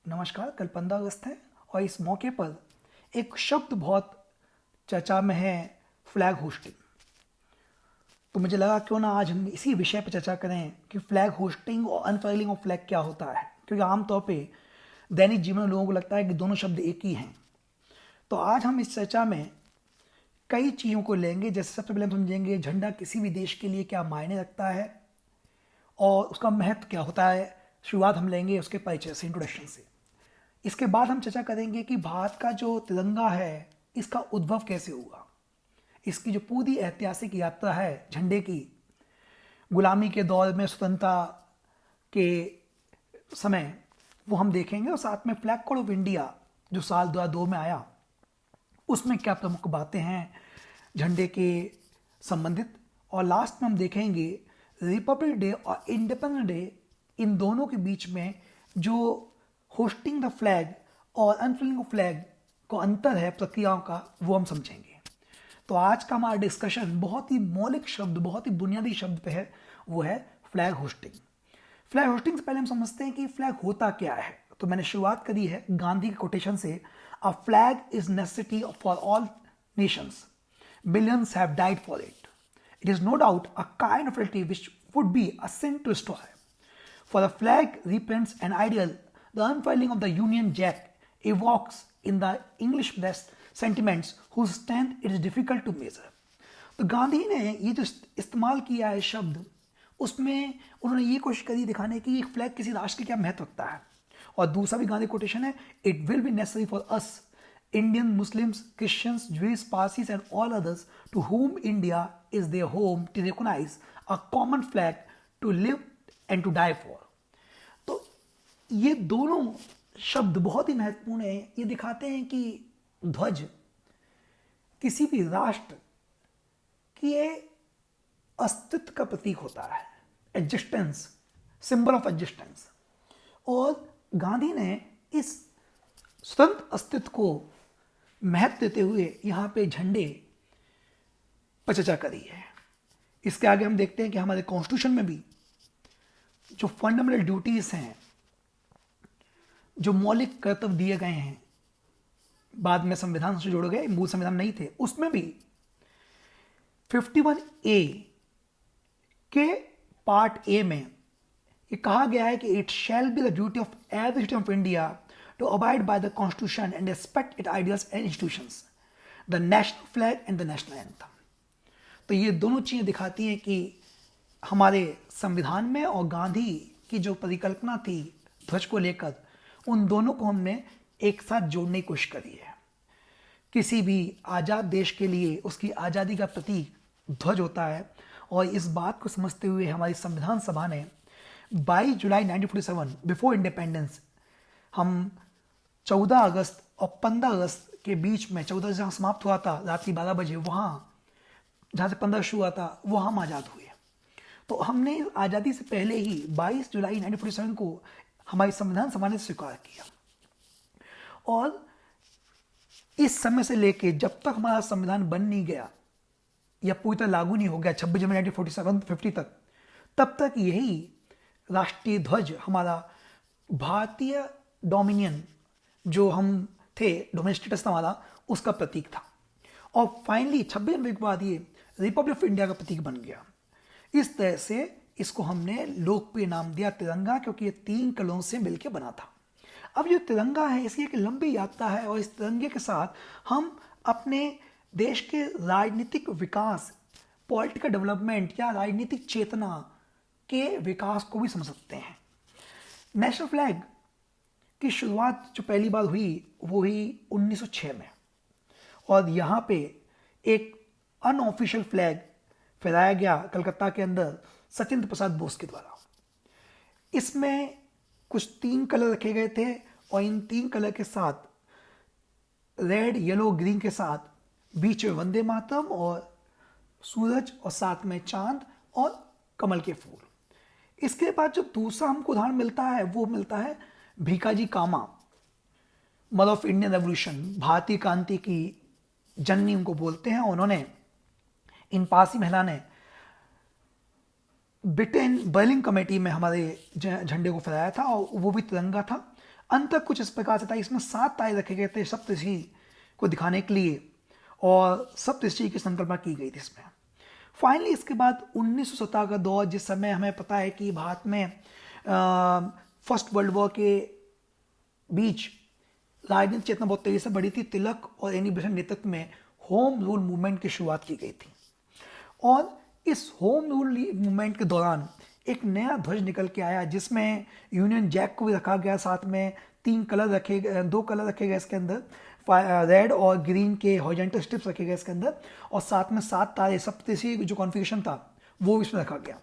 नमस्कार। कल 15 अगस्त है और इस मौके पर एक शब्द बहुत चर्चा में है, फ्लैग होस्टिंग। तो मुझे लगा क्यों ना आज हम इसी विषय पर चर्चा करें कि फ्लैग होस्टिंग और अनफर्लिंग ऑफ फ्लैग क्या होता है, क्योंकि आमतौर पे दैनिक जीवन में लोगों को लगता है कि दोनों शब्द एक ही हैं। तो आज हम इस चर्चा में कई चीज़ों को लेंगे। जैसे सबसे पहले हम समझेंगे झंडा किसी भी देश के लिए क्या मायने रखता है और उसका महत्व क्या होता है। शुरुआत हम लेंगे उसके परिचय से, इंट्रोडक्शन से। इसके बाद हम चर्चा करेंगे कि भारत का जो तिरंगा है इसका उद्भव कैसे हुआ, इसकी जो पूरी ऐतिहासिक यात्रा है झंडे की, गुलामी के दौर में स्वतंत्रता के समय, वो हम देखेंगे। और साथ में फ्लैग कोड ऑफ इंडिया जो साल 2002 में आया, उसमें क्या प्रमुख बातें हैं झंडे के संबंधित। और लास्ट में हम देखेंगे रिपब्लिक डे और इंडिपेंडेंस डे, इन दोनों के बीच में जो होस्टिंग द फ्लैग और अनफर्लिंग ऑफ फ्लैग को अंतर है प्रक्रियाओं का, वो हम समझेंगे। तो आज का हमारा डिस्कशन बहुत ही मौलिक शब्द, बहुत ही बुनियादी शब्द पे है, वो है फ्लैग होस्टिंग। फ्लैग होस्टिंग से पहले हम समझते हैं कि फ्लैग होता क्या है। तो मैंने शुरुआत करी है गांधी के कोटेशन से, a flag is necessity for all nations, billions have died for it, it is no doubt a kind of relative which would be a sin to destroy. For the flag represents an ideal, the unfurling of the Union Jack evokes in the English blessed sentiments whose strength it is difficult to measure. तो गांधी ने ये जो इस्तेमाल किया है शब्द, उसमें उन्होंने ये कोशिश करी दिखाने की एक फ्लैग किसी राष्ट्र के क्या महत्व रखता है। और दूसरा भी गांधी कोटेशन है, it will be necessary for us Indian Muslims Christians Jewish Parsees and all others to whom India is their home to recognise a common flag to live and to die for. तो ये दोनों शब्द बहुत ही महत्वपूर्ण है। ये दिखाते हैं कि ध्वज किसी भी राष्ट्र के अस्तित्व का प्रतीक होता है, एग्जिस्टेंस, सिंबल ऑफ एग्जिस्टेंस। और गांधी ने इस स्वतंत्र अस्तित्व को महत्व देते हुए यहाँ पे झंडे पर चर्चा करी है। इसके आगे हम देखते हैं कि हमारे कॉन्स्टिट्यूशन में भी जो फंडामेंटल ड्यूटीज हैं, जो मौलिक कर्तव्य दिए गए हैं, बाद में संविधान से जोड़े गए, मूल संविधान नहीं थे, उसमें भी 51A के पार्ट ए में ये कहा गया है कि it shall be the duty of every citizen of India to abide by the constitution and respect it ideals and institutions, the national flag and the national anthem. तो ये दोनों चीजें दिखाती हैं कि हमारे संविधान में और गांधी की जो परिकल्पना थी ध्वज को लेकर, उन दोनों को हमने एक साथ जोड़ने की कोशिश करी है। किसी भी आज़ाद देश के लिए उसकी आज़ादी का प्रतीक ध्वज होता है। और इस बात को समझते हुए हमारी संविधान सभा ने 22 जुलाई 1947 बिफोर इंडिपेंडेंस, हम 14 अगस्त और 15 अगस्त के बीच में, 14 जहाँ समाप्त हुआ था रात्रि 12 बजे, वहाँ जहाँ से 15 शुरू हुआ था, वहाँ हम आज़ाद हुए। तो हमने आज़ादी से पहले ही 22 जुलाई 1947 को हमारी संविधान सभा ने स्वीकार किया। और इस समय से लेके जब तक हमारा संविधान बन नहीं गया या पूरी तरह लागू नहीं हो गया 26 जनवरी 1947-50 तक, तब तक यही राष्ट्रीय ध्वज हमारा भारतीय डोमिनियन, जो हम थे, डोमेस्टिक स्टेटस हमारा, उसका प्रतीक था। और फाइनली 26 जनवरी के बाद ये रिपब्लिक ऑफ इंडिया का प्रतीक बन गया। इस तरह से इसको हमने लोकप्रिय नाम दिया तिरंगा, क्योंकि ये 3 कलरों से मिलकर बना था। अब जो तिरंगा है इसकी एक लंबी यात्रा है, और इस तिरंगे के साथ हम अपने देश के राजनीतिक विकास, पॉलिटिकल डेवलपमेंट या राजनीतिक चेतना के विकास को भी समझ सकते हैं। नेशनल फ्लैग की शुरुआत जो पहली बार हुई वो हुई 1906 में, और यहाँ पे एक अनऑफिशियल फ्लैग फहराया गया कलकत्ता के अंदर सचिंद्र प्रसाद बोस के द्वारा। इसमें कुछ 3 कलर रखे गए थे, और इन 3 कलर के साथ रेड, येलो, ग्रीन के साथ बीच में वंदे मातरम और सूरज, और साथ में चांद और कमल के फूल। इसके बाद जो दूसरा हमको उदाहरण मिलता है वो मिलता है भीकाजी कामा, मदर ऑफ इंडियन रेवोल्यूशन, भारतीय क्रांति की जननी उनको बोलते हैं। उन्होंने, इन पासी महिला ने ब्रिटेन बर्लिंग कमेटी में हमारे झंडे को फहराया था, और वो भी तिरंगा था। अंत तक कुछ इस प्रकार से था, इसमें 7 तारे रखे गए थे सप्तऋषि को दिखाने के लिए, और सप्तऋषि की संकल्पना की गई थी इसमें। फाइनली इसके बाद 1917 का दौर, जिस समय हमें पता है कि भारत में फर्स्ट वर्ल्ड वॉर के बीच राजनीतिक चेतना बहुत तेजी से बढ़ी थी। तिलक और एनी बेसेंट नेतृत्व में होम रूल मूवमेंट की शुरुआत की गई थी, और इस होम रूल मूवमेंट के दौरान एक नया ध्वज निकल के आया, जिसमें यूनियन जैक को भी रखा गया, साथ में 2 कलर रखे गए इसके अंदर, रेड और ग्रीन के हॉरिजॉन्टल स्ट्रिप्स रखे गए इसके अंदर, और साथ में 7 तारे सप्तऋषि जो कॉन्फ़िगरेशन था वो इसमें रखा गया।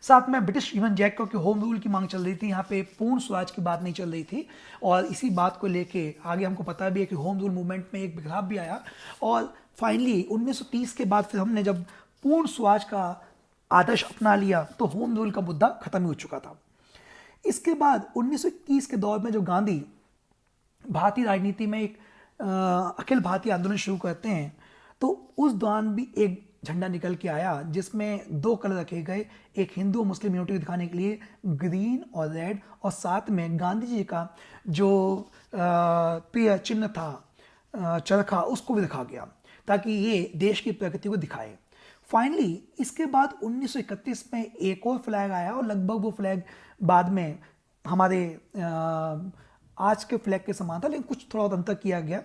साथ में ब्रिटिश यूनियन जैक, क्योंकि होम रूल की मांग चल रही थी, यहाँ पे पूर्ण स्वराज की बात नहीं चल रही थी, और इसी बात को लेके आगे हमको पता भी है कि होम रूल मूवमेंट में एक बिखराव भी आया, और फाइनली 1930 के बाद फिर हमने जब पूर्ण स्वराज का आदर्श अपना लिया तो होम रूल का मुद्दा खत्म ही हो चुका था। इसके बाद 1921 के दौर में जो गांधी भारतीय राजनीति में एक अखिल भारतीय आंदोलन शुरू करते हैं, तो उस दौरान भी एक झंडा निकल के आया, जिसमें 2 कलर रखे गए, एक हिंदू और मुस्लिम यूनिटी को दिखाने के लिए ग्रीन और रेड, और साथ में गांधी जी का जो प्रिय चिन्ह था चरखा, उसको भी दिखा गया, ताकि ये देश की प्रगति को दिखाए। फाइनली इसके बाद 1931 में एक और फ्लैग आया, और लगभग वो फ्लैग बाद में हमारे आज के फ्लैग के समान था, लेकिन कुछ थोड़ा बहुत अंतर किया गया।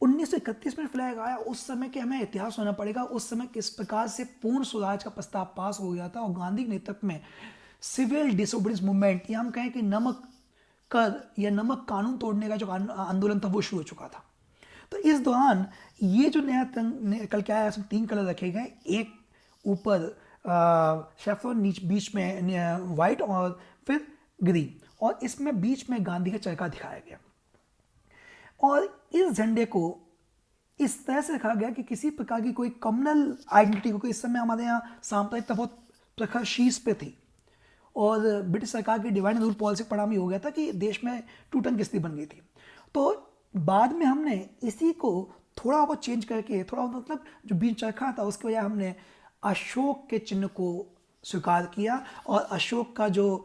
1931 में फ्लैग आया, उस समय के हमें इतिहास होना पड़ेगा, उस समय किस प्रकार से पूर्ण स्वराज का प्रस्ताव पास हो गया था, और गांधी के नेतृत्व में सिविल डिसोबीडियंस मूवमेंट, या हम कहें कि नमक कर या नमक कानून तोड़ने का जो आंदोलन था वो शुरू हो चुका था। तो इस दौरान ये जो नया निकल के आया, इसमें 3 कलर रखे गए, एक ऊपर शेफरन, बीच में व्हाइट और फिर ग्रीन, और इसमें बीच में गांधी का चरखा दिखाया गया। और इस झंडे को इस तरह से रखा गया कि किसी प्रकार की कोई कम्युनल आइडेंटिटी, क्योंकि इस समय हमारे यहाँ साम्प्रदायिकता बहुत प्रखर शीर्ष पे थी, और ब्रिटिश सरकार की डिवाइड एंड रूल पॉलिसी का परिणाम ये हो गया था कि देश में टूटन की स्थिति बन गई थी। तो बाद में हमने इसी को थोड़ा बहुत चेंज करके, थोड़ा मतलब जो बीच चरखा था उसके बजाय हमने अशोक के चिन्ह को स्वीकार किया, और अशोक का जो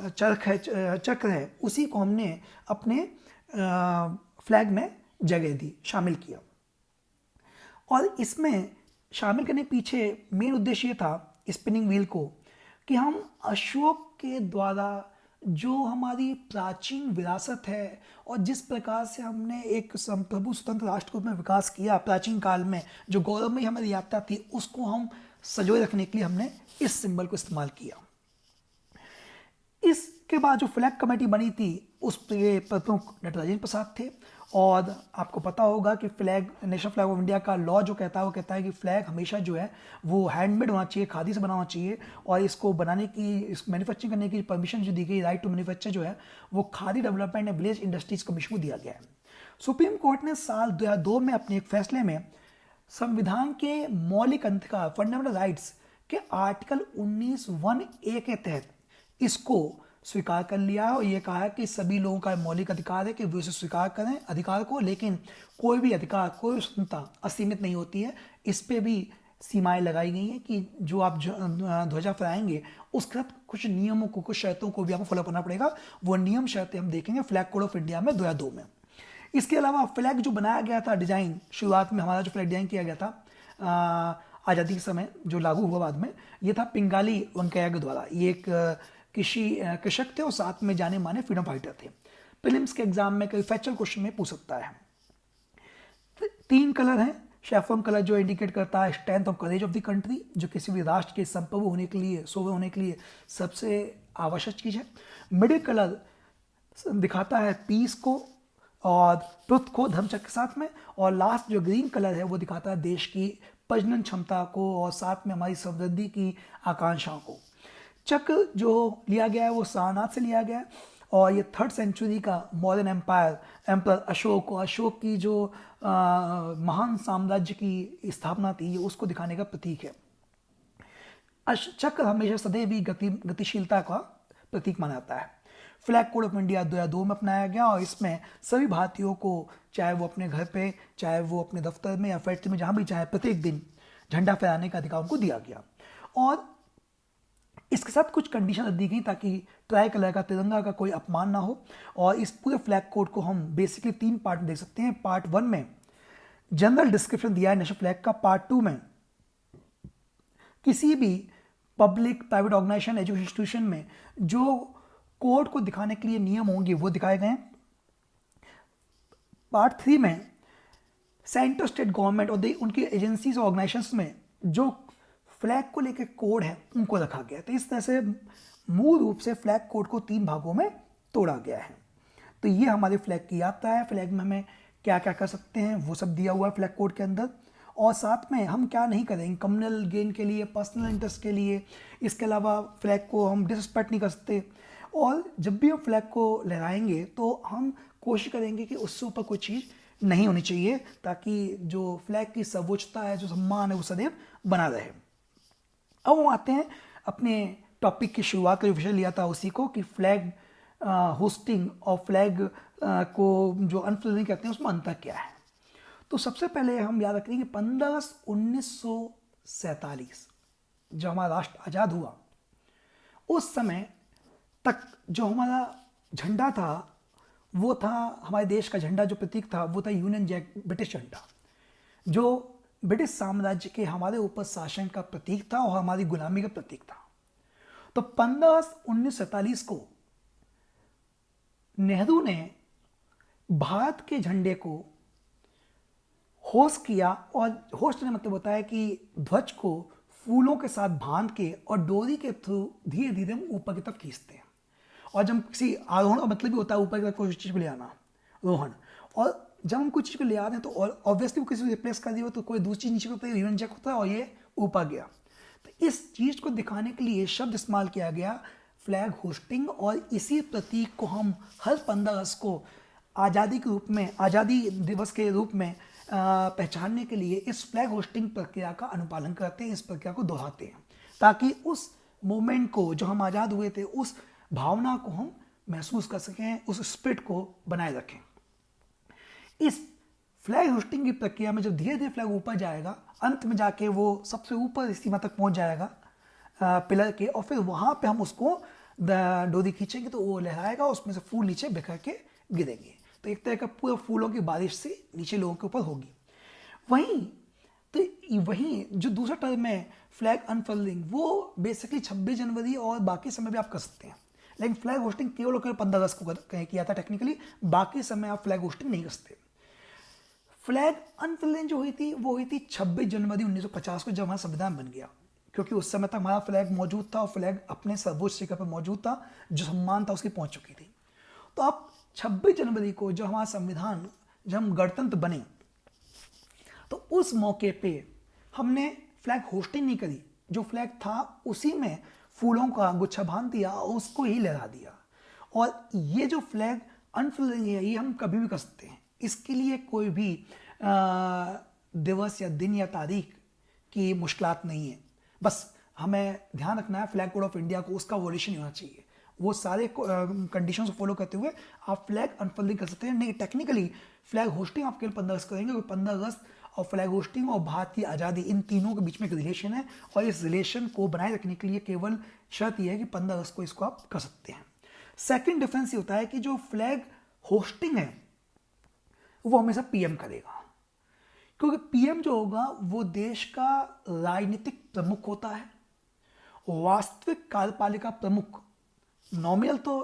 चक्र है उसी को हमने अपने फ्लैग में जगह दी, शामिल किया। और इसमें शामिल करने के पीछे मेन उद्देश्य ये था स्पिनिंग व्हील को, कि हम अशोक के द्वारा जो हमारी प्राचीन विरासत है, और जिस प्रकार से हमने एक संप्रभु स्वतंत्र राष्ट्र को में विकास किया प्राचीन काल में, जो गौरवमयी हमारी यात्रा थी, उसको हम सजोए रखने के लिए हमने इस सिंबल को इस्तेमाल किया। इसके बाद जो फ्लैग कमेटी बनी थी उस प्रमुख नटराजन प्रसाद थे, और आपको पता होगा कि नेशनल फ्लैग ऑफ इंडिया का लॉ जो कहता है वो कहता है कि फ्लैग हमेशा जो है वो हैंडमेड होना चाहिए, खादी से बना होना चाहिए, और इसको बनाने की, इस मैन्युफैक्चरिंग करने की परमिशन जो दी गई, राइट टू मैन्युफैक्चर जो है वो khadi development and village industries commission को दिया गया है। सुप्रीम कोर्ट ने साल 2002 में अपने एक फैसले में संविधान के मौलिक अधिकार, फंडामेंटल राइट्स के आर्टिकल 19(1)(a) के तहत इसको स्वीकार कर लिया है, और ये कहा है कि सभी लोगों का मौलिक अधिकार है कि वे उसे स्वीकार करें अधिकार को, लेकिन कोई भी अधिकार, कोई स्वतंत्रता असीमित नहीं होती है। इस पे भी सीमाएं लगाई गई हैं कि जो आप ध्वजा फहराएंगे उसके साथ कुछ नियमों को, कुछ शर्तों को भी आपको फॉलो करना पड़ेगा। वो नियम शर्तें हम देखेंगे फ्लैग कोड ऑफ इंडिया में 2002 में। इसके अलावा फ्लैग जो बनाया गया था, डिजाइन शुरुआत में हमारा जो फ्लैग डिजाइन किया गया था आज़ादी के समय, जो लागू हुआ बाद में, ये था पिंगाली वेंकैया के द्वारा। ये एक कृषक थे और साथ में जाने माने फ्रीडम फाइटर थे। प्रीलिम्स के एग्जाम में कई फैक्चुअल क्वेश्चन में पूछ सकता है। 3 कलर हैं। शेफरन कलर जो इंडिकेट करता है strength of courage of the country, जो किसी भी राष्ट्र के संप्रभु होने के लिए, सोवे होने के लिए सबसे आवश्यक चीज है। मिडिल कलर दिखाता है पीस को और ट्रुथ को धर्मचक्र के साथ में, और लास्ट जो ग्रीन कलर है वो दिखाता है देश की प्रजनन क्षमता को और साथ में हमारी समृद्धि की आकांक्षाओं को। चक्र जो लिया गया है वो सारनाथ से लिया गया है, और ये 3rd सेंचुरी का मॉडर्न एम्पर अशोक, और अशोक की जो महान साम्राज्य की स्थापना थी उसको दिखाने का प्रतीक है। चक्र हमेशा सदैव ही गतिशीलता का प्रतीक माना जाता है। फ्लैग कोड ऑफ इंडिया 2002 में अपनाया गया, और इसमें सभी भारतीयों को, चाहे वो अपने घर पे, चाहे वो अपने दफ्तर में या फैक्ट्री में, जहां भी चाहे, प्रत्येक दिन झंडा फहराने का अधिकार उनको दिया गया। और इसके साथ कुछ कंडीशन दी गई ताकि ट्राई कलर का तिरंगा का कोई अपमान ना हो। और इस पूरे फ्लैग कोड को हम बेसिकली 3 पार्ट में देख सकते हैं। पार्ट 1 में जनरल डिस्क्रिप्शन दिया है नेशनल फ्लैग का। पार्ट 2 में किसी भी public private organisation education institution में जो कोड को दिखाने के लिए नियम होंगे वो दिखाए गए हैं। पार्ट 3 में सेंट्रल स्टेट गवर्नमेंट और उनकी एजेंसीज और ऑर्गेनाइजेशंस में जो फ्लैग को लेकर कोड है उनको रखा गया। तो इस तरह से मूल रूप से फ्लैग कोड को 3 भागों में तोड़ा गया है। तो ये हमारे फ्लैग की यात्रा है। फ्लैग में हमें क्या क्या कर सकते हैं वो सब दिया हुआ है फ्लैग कोड के अंदर, और साथ में हम क्या नहीं करेंगे कम्युनल गेन के लिए, पर्सनल इंटरेस्ट के लिए। इसके अलावा फ्लैग को हम डिसरिस्पेक्ट नहीं कर सकते। और जब भी हम फ्लैग को लहराएंगे तो हम कोशिश करेंगे कि उससे ऊपर कोई चीज़ नहीं होनी चाहिए, ताकि जो फ्लैग की सर्वोच्चता है, जो सम्मान है, वो सदैव बना रहे। अब हम आते हैं अपने टॉपिक की शुरुआत का विषय लिया था उसी को, कि फ्लैग होस्टिंग और फ्लैग को जो अनफ्लैगिंग कहते हैं उसमें अंतर क्या है। तो सबसे पहले हम याद रखेंगे 15 अगस्त 1947 जब हमारा राष्ट्र आज़ाद हुआ, उस समय तक जो हमारा झंडा था वो था, हमारे देश का झंडा जो प्रतीक था वो था यूनियन जैक, ब्रिटिश झंडा, जो ब्रिटिश साम्राज्य के हमारे ऊपर शासन का प्रतीक था और हमारी गुलामी का प्रतीक था। तो 15 अगस्त 1947 को नेहरू ने भारत के झंडे को होस्ट किया, और होस्ट ने मतलब होता है कि ध्वज को फूलों के साथ बांध के और डोरी के थ्रू धीरे धीरे हम ऊपर की तरफ खींचते हैं। और जब किसी आरोहण का मतलब भी होता है ऊपर की तरफ कोई चीज़ को ले आना, रोहण। और जब हम कुछ चीज़ को ले आते हैं तो ऑब्वियसली वो किसी को रिप्लेस कर दिया तो कोई दूसरी चीज़ नीचे होता है, यूनियन जैक होता है और ये ऊपर गया। तो इस चीज़ को दिखाने के लिए शब्द इस्तेमाल किया गया फ्लैग होस्टिंग, और इसी प्रतीक को हम हर 15 अगस्त को आज़ादी के रूप में, आज़ादी दिवस के रूप में पहचानने के लिए इस फ्लैग होस्टिंग प्रक्रिया का अनुपालन करते हैं, इस प्रक्रिया को दोहराते हैं, ताकि उस मोमेंट को, जो हम आज़ाद हुए थे, उस भावना को हम महसूस कर सकें, उस स्पिरिट को बनाए रखें। इस फ्लैग होस्टिंग की प्रक्रिया में जब धीरे धीरे फ्लैग ऊपर जाएगा, अंत में जाके वो सबसे ऊपर सीमा तक पहुंच जाएगा पिलर के, और फिर वहां पे हम उसको डोरी खींचेंगे तो वो लहराएगा, उसमें से फूल नीचे बिखर के गिरेंगे। तो एक तरह का पूरा फूलों की बारिश से नीचे लोगों के ऊपर होगी। वहीं जो दूसरा टर्म है फ्लैग अनफर्लिंग, वो बेसिकली 26 जनवरी और बाकी समय भी आप कर सकते हैं, लेकिन फ्लैग होस्टिंग केवल और केवल 15 अगस्त को किया था टेक्निकली, बाकी समय आप फ्लैग होस्टिंग नहीं कर सकते। फ्लैग अनफर्लिंग जो हुई थी वो हुई थी 26 जनवरी 1950 को, जब हमारा संविधान बन गया, क्योंकि उस समय तक हमारा फ्लैग मौजूद था और फ्लैग अपने सर्वोच्च शिखर पर मौजूद था, जो सम्मान था उसकी पहुंच चुकी थी। तो अब 26 जनवरी को जो हमारा संविधान, जब हम गणतंत्र बने, तो उस मौके पे हमने फ्लैग होस्टिंग नहीं करी, जो फ्लैग था उसी में फूलों का गुच्छा बांध दिया और उसको ही लहरा दिया। और ये जो फ्लैग अनफर्लिंग है ये हम कभी भी कर सकते हैं, इसके लिए कोई भी दिवस या दिन या तारीख की मुश्किलात नहीं है। बस हमें ध्यान रखना है फ्लैग कोड ऑफ इंडिया को, उसका वोलेशन होना चाहिए, वो सारे कंडीशन को फॉलो करते हुए आप फ्लैग अनफर्लिंग कर सकते हैं। नहीं, टेक्निकली फ्लैग होस्टिंग आप केवल 15 अगस्त करेंगे, 15 अगस्त और फ्लैग होस्टिंग और भारत की आज़ादी, इन तीनों के बीच में एक रिलेशन है, और इस रिलेशन को बनाए रखने के लिए केवल शर्त यह है कि 15 अगस्त को इसको आप कर सकते हैं। सेकेंड डिफरेंस ये होता है कि जो फ्लैग होस्टिंग है वो हमेशा पीएम करेगा, क्योंकि पीएम जो होगा वो देश का राजनीतिक प्रमुख होता है। वास्तविक कार्यपालिका प्रमुख, नॉमिनल तो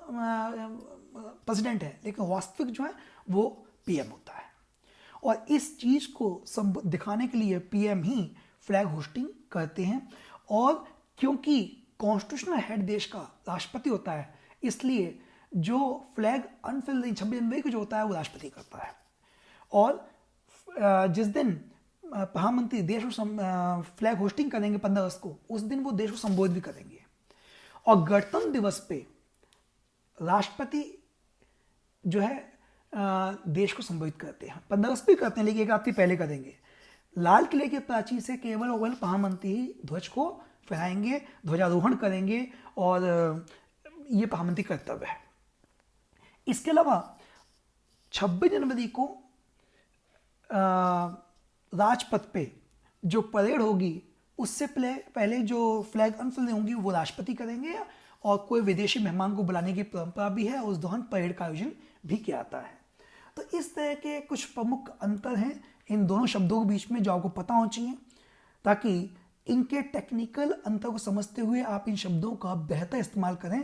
प्रेसिडेंट है, लेकिन वास्तविक जो है वो पीएम होता है। और इस चीज़ को दिखाने के लिए पीएम ही फ्लैग होस्टिंग करते हैं। और क्योंकि कॉन्स्टिट्यूशनल हेड देश का राष्ट्रपति होता है, इसलिए जो फ्लैग अनफर्लिंग 26 जनवरी को जो होता है वो राष्ट्रपति करता है। और जिस दिन प्रधानमंत्री देश को फ्लैग होस्टिंग करेंगे 15 अगस्त को, उस दिन वो देश को संबोधित भी करेंगे। और गणतंत्र दिवस पे राष्ट्रपति जो है देश को संबोधित करते हैं, 15 अगस्त भी करते हैं, लेकिन एक रात्रि पहले करेंगे। लाल किले के प्राचीर से केवल और केवल प्रधानमंत्री ही ध्वज को फहराएंगे, ध्वजारोहण करेंगे, और ये प्रधानमंत्री कर्तव्य है। इसके अलावा 26 जनवरी को राजपथ पे जो परेड होगी उससे पहले जो फ्लैग अनफोल्ड होंगी वो राष्ट्रपति करेंगे, और कोई विदेशी मेहमान को बुलाने की परंपरा भी है, उस दौरान परेड का आयोजन भी किया जाता है। तो इस तरह के कुछ प्रमुख अंतर हैं इन दोनों शब्दों के बीच में जो आपको पता होना चाहिए, ताकि इनके टेक्निकल अंतर को समझते हुए आप इन शब्दों का बेहतर इस्तेमाल करें